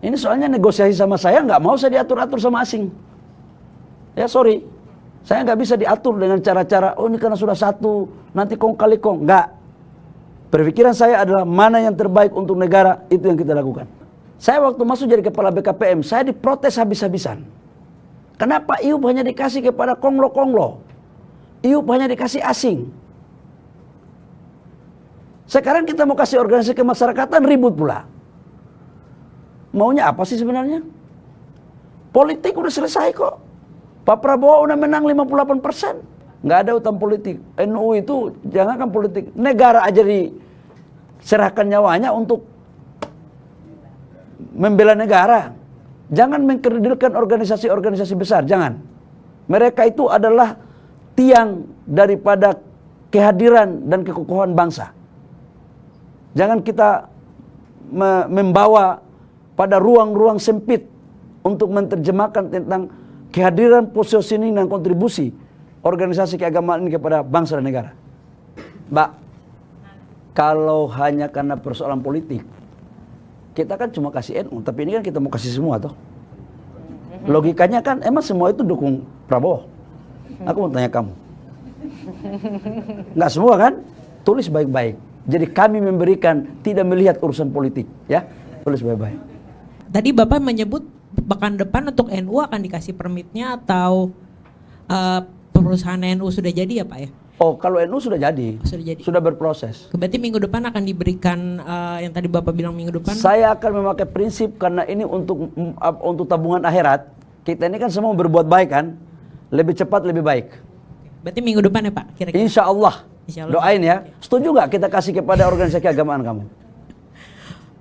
Ini soalnya negosiasi sama saya, nggak mau saya diatur-atur sama asing. Ya sorry, saya nggak bisa diatur dengan cara-cara, oh ini karena sudah satu, nanti kong kali kong. Nggak. Berpikiran saya adalah mana yang terbaik untuk negara, itu yang kita lakukan. Saya waktu masuk jadi kepala BKPM, saya diprotes habis-habisan. Kenapa IUP hanya dikasih kepada konglo-konglo? IUP hanya dikasih asing. Sekarang kita mau kasih organisasi kemasyarakatan, ribut pula. Maunya apa sih sebenarnya? Politik udah selesai kok. Pak Prabowo udah menang 58%. Nggak ada utang politik. NU itu jangankan politik. Negara aja diserahkan nyawanya untuk membela negara. Jangan mengkerdilkan organisasi-organisasi besar. Jangan. Mereka itu adalah tiang daripada kehadiran dan kekokohan bangsa. Jangan kita membawa pada ruang-ruang sempit untuk menerjemahkan tentang kehadiran, positioning dan kontribusi organisasi keagamaan ini kepada bangsa dan negara. Mbak, kalau hanya karena persoalan politik, kita kan cuma kasih NU, tapi ini kan kita mau kasih semua toh. Logikanya kan emang semua itu dukung Prabowo. Aku mau tanya kamu. Nggak semua kan? Tulis baik-baik. Jadi kami memberikan, tidak melihat urusan politik, ya. Tulis baik-baik. Tadi Bapak menyebut pekan depan untuk NU akan dikasih permitnya atau perusahaan NU sudah jadi ya Pak ya? Oh, kalau NU sudah jadi. Sudah jadi. Sudah berproses. Berarti minggu depan akan diberikan yang tadi Bapak bilang minggu depan? Saya akan memakai prinsip karena ini untuk tabungan akhirat. Kita ini kan semua berbuat baik kan? Lebih cepat lebih baik. Berarti minggu depan ya Pak kira-kira? Insya Allah. Doain ya. Setuju nggak kita kasih kepada organisasi keagamaan kamu?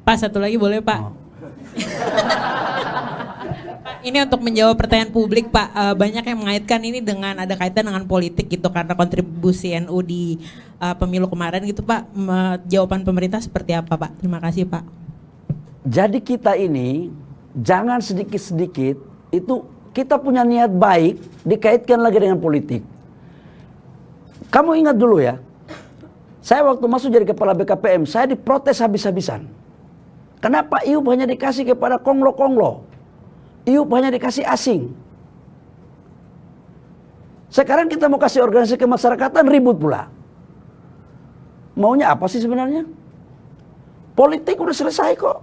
Pak, satu lagi boleh Pak? Oh. Ini untuk menjawab pertanyaan publik Pak, banyak yang mengaitkan ini dengan ada kaitan dengan politik gitu karena kontribusi NU di pemilu kemarin gitu Pak. Jawaban pemerintah seperti apa Pak? Terima kasih Pak. Jadi kita ini jangan sedikit-sedikit itu kita punya niat baik dikaitkan lagi dengan politik. Kamu ingat dulu ya, saya waktu masuk jadi kepala BKPM, saya diprotes habis-habisan. Kenapa IUP hanya dikasih kepada konglo-konglo? IUP hanya dikasih asing. Sekarang kita mau kasih organisasi kemasyarakatan, ribut pula. Maunya apa sih sebenarnya? Politik udah selesai kok.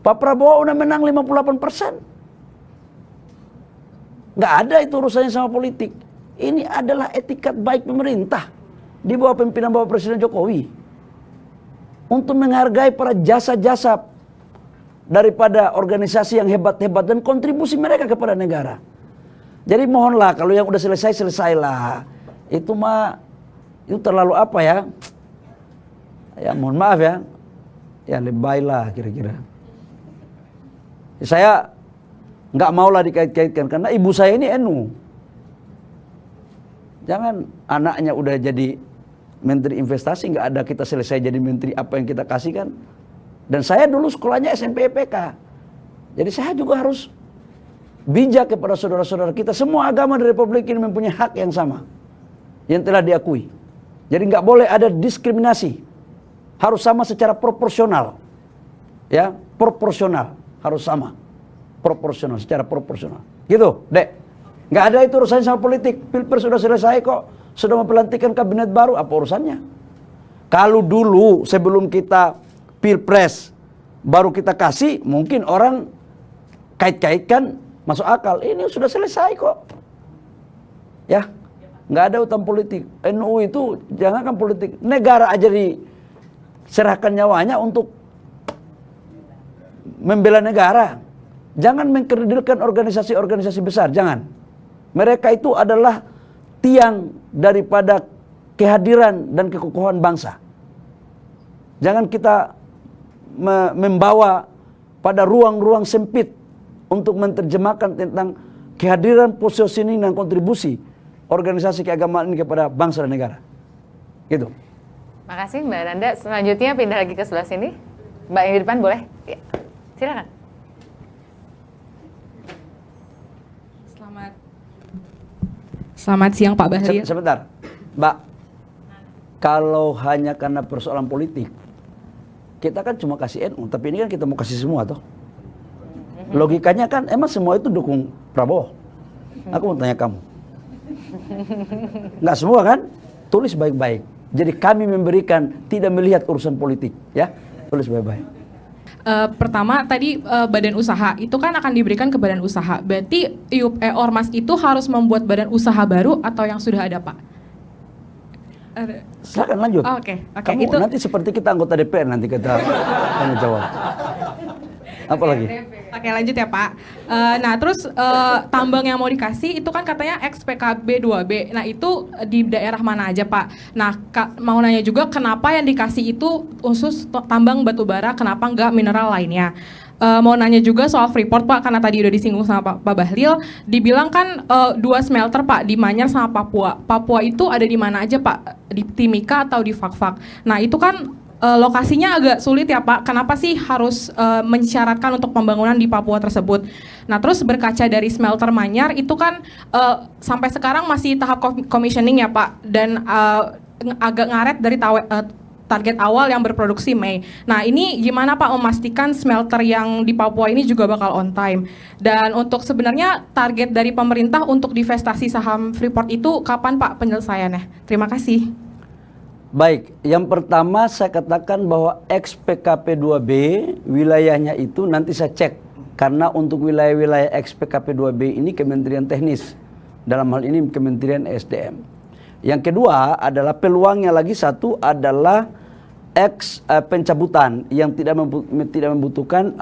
Pak Prabowo udah menang 58%. Nggak ada itu urusannya sama politik. Ini adalah etikat baik pemerintah di bawah pimpinan Bapak Presiden Jokowi untuk menghargai para jasa-jasa daripada organisasi yang hebat-hebat dan kontribusi mereka kepada negara. Jadi mohonlah kalau yang udah selesai selesailah. Itu mah itu terlalu apa ya? Ya mohon maaf ya. Ya lebay lah kira-kira. Saya nggak maulah dikait-kaitkan karena ibu saya ini NU. Jangan anaknya udah jadi menteri investasi, nggak ada kita selesai jadi menteri apa yang kita kasih kan. Dan saya dulu sekolahnya SMP IPK. Jadi saya juga harus bijak kepada saudara-saudara kita. Semua agama di Republik ini mempunyai hak yang sama. Yang telah diakui. Jadi nggak boleh ada diskriminasi. Harus sama secara proporsional. Ya, proporsional. Harus sama. Proporsional, secara proporsional. Gitu, Dek. Nggak ada itu urusannya sama politik. Pilpres sudah selesai kok. Sudah mempelantikan kabinet baru, apa urusannya? Kalau dulu sebelum kita Pilpres baru kita kasih, mungkin orang kait-kaitkan masuk akal. Ini sudah selesai kok. Ya, nggak ada utang politik. NU itu jangankan politik. Negara aja diserahkan nyawanya untuk membela negara. Jangan mengkerdilkan organisasi-organisasi besar, jangan. Mereka itu adalah tiang daripada kehadiran dan kekokohan bangsa. Jangan kita membawa pada ruang-ruang sempit untuk menerjemahkan tentang kehadiran, positioning dan kontribusi organisasi keagamaan ini kepada bangsa dan negara. Gitu. Makasih Mbak Nanda. Selanjutnya pindah lagi ke sebelah sini. Mbak yang di depan boleh? Ya. Silakan. Selamat siang Pak Bahri. Sebentar, Mbak. Kalau hanya karena persoalan politik, kita kan cuma kasih NU, tapi ini kan kita mau kasih semua toh. Logikanya kan emang semua itu dukung Prabowo. Aku mau tanya kamu. Nggak semua kan? Tulis baik-baik. Jadi kami memberikan, tidak melihat urusan politik, ya. Tulis baik-baik. Pertama tadi badan usaha itu kan akan diberikan ke badan usaha. Berarti Ormas itu harus membuat badan usaha baru atau yang sudah ada, Pak? Silakan lanjut. Oke. Kamu Itu nanti seperti kita anggota DPR nanti kita tanya jawab. Apa lagi? Oke, lanjut ya, Pak. Nah, terus tambang yang mau dikasih itu kan katanya ex-PKB 2B. Nah, itu di daerah mana aja, Pak? Nah, mau nanya juga kenapa yang dikasih itu khusus tambang batu bara, kenapa enggak mineral lainnya? Mau nanya juga soal Freeport, Pak, karena tadi udah disinggung sama Pak Bahlil, dibilang kan 2 smelter, Pak, di Manyar sama Papua. Papua itu ada di mana aja, Pak? Di Timika atau di Fakfak? Nah, itu kan lokasinya agak sulit ya, Pak. Kenapa sih harus mensyaratkan untuk pembangunan di Papua tersebut? Nah, terus berkaca dari smelter Manyar itu kan sampai sekarang masih tahap commissioning ya, Pak, dan agak ngaret dari target awal yang berproduksi Mei. Nah, ini gimana, Pak, memastikan smelter yang di Papua ini juga bakal on time? Dan untuk sebenarnya target dari pemerintah untuk divestasi saham Freeport itu kapan, Pak, penyelesaiannya? Terima kasih. Baik, yang pertama saya katakan bahwa ex-PKP 2B wilayahnya itu nanti saya cek. Karena untuk wilayah-wilayah ex-PKP 2B ini Kementerian Teknis. Dalam hal ini Kementerian SDM. Yang kedua adalah peluangnya lagi satu adalah pencabutan yang tidak membutuhkan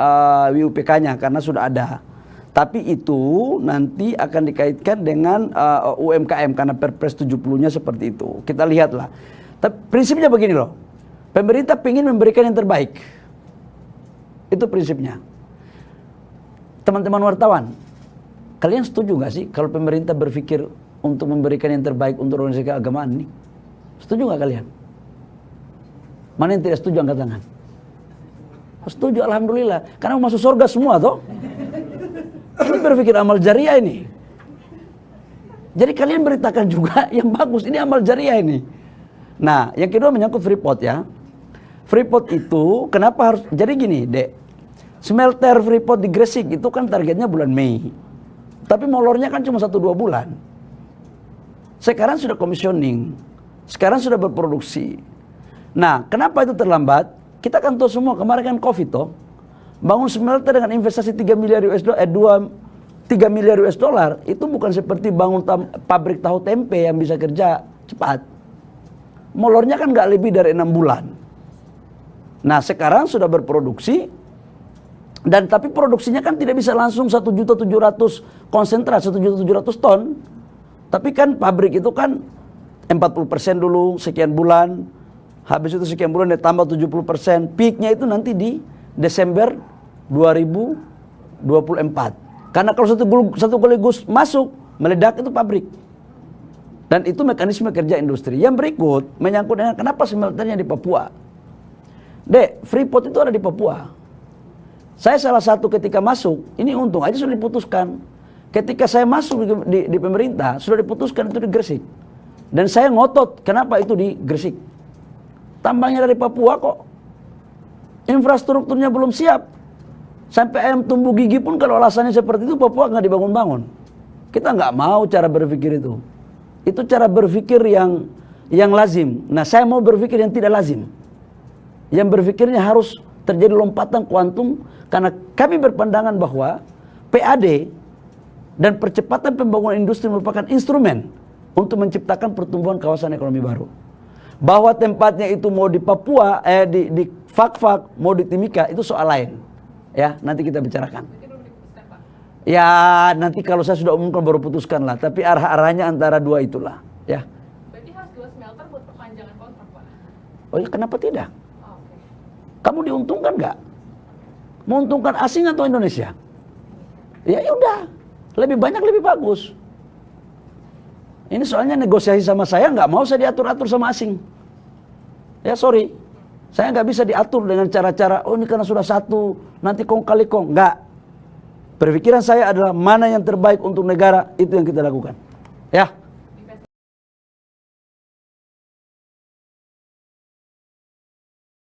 WUPK-nya karena sudah ada. Tapi itu nanti akan dikaitkan dengan UMKM karena Perpres 70-nya seperti itu. Kita lihatlah. Tapi prinsipnya begini loh, pemerintah ingin memberikan yang terbaik. Itu prinsipnya. Teman-teman wartawan, kalian setuju nggak sih kalau pemerintah berpikir untuk memberikan yang terbaik untuk organisasi keagamaan ini? Setuju nggak kalian? Mana yang tidak setuju angkat tangan? Setuju, alhamdulillah. Karena masuk surga semua toh. Ini berpikir amal jariah ini. Jadi kalian beritakan juga yang bagus, ini amal jariah ini. Nah, yang kedua menyangkut Freeport ya. Freeport itu kenapa harus, jadi gini Dek, smelter Freeport di Gresik itu kan targetnya bulan Mei. Tapi molornya kan cuma 1-2 bulan. Sekarang sudah commissioning, sekarang sudah berproduksi. Nah, kenapa itu terlambat? Kita kan tahu semua kemarin kan Covid toh. Bangun smelter dengan investasi 3 miliar US dollar, 3 miliar US dollar itu bukan seperti bangun pabrik tahu tempe yang bisa kerja cepat. Molornya kan nggak lebih dari 6 bulan. Nah, sekarang sudah berproduksi dan tapi produksinya kan tidak bisa langsung 1.700.000 konsentrat, 1.700.000 ton. Tapi kan pabrik itu kan 40% dulu sekian bulan, habis itu sekian bulan ditambah 70%, peaknya itu nanti di Desember 2024. Karena kalau satu sekaligus masuk meledak itu pabrik. Dan itu mekanisme kerja industri. Yang berikut menyangkut dengan kenapa smelternya di Papua. Dek, Freeport itu ada di Papua. Saya salah satu ketika masuk, ini untung aja sudah diputuskan. Ketika saya masuk di pemerintah, sudah diputuskan itu di Gresik. Dan saya ngotot, kenapa itu di Gresik? Tambangnya dari Papua kok. Infrastrukturnya belum siap. Sampai ayam tumbuh gigi pun kalau alasannya seperti itu, Papua nggak dibangun-bangun. Kita nggak mau cara berpikir itu. Itu cara berpikir yang lazim. Nah, saya mau berpikir yang tidak lazim. Yang berpikirnya harus terjadi lompatan kuantum karena kami berpandangan bahwa PAD dan percepatan pembangunan industri merupakan instrumen untuk menciptakan pertumbuhan kawasan ekonomi baru. Bahwa tempatnya itu mau di Papua, di Fakfak, mau di Timika itu soal lain. Ya, nanti kita bicarakan. Ya, nanti kalau saya sudah umumkan baru putuskan lah. Tapi arah-arahnya antara dua itulah. Ya. Berarti harus 2 smelter buat perpanjangan kontrak, Pak? Oh ya, kenapa tidak? Oh, okay. Kamu diuntungkan nggak? Menguntungkan asing atau Indonesia? Ya udah, lebih banyak lebih bagus. Ini soalnya negosiasi sama saya nggak mau saya diatur-atur sama asing. Ya sorry, saya nggak bisa diatur dengan cara-cara. Oh ini karena sudah satu, nanti kong kali kong. Nggak. Perpikiran saya adalah mana yang terbaik untuk negara, itu yang kita lakukan. Ya.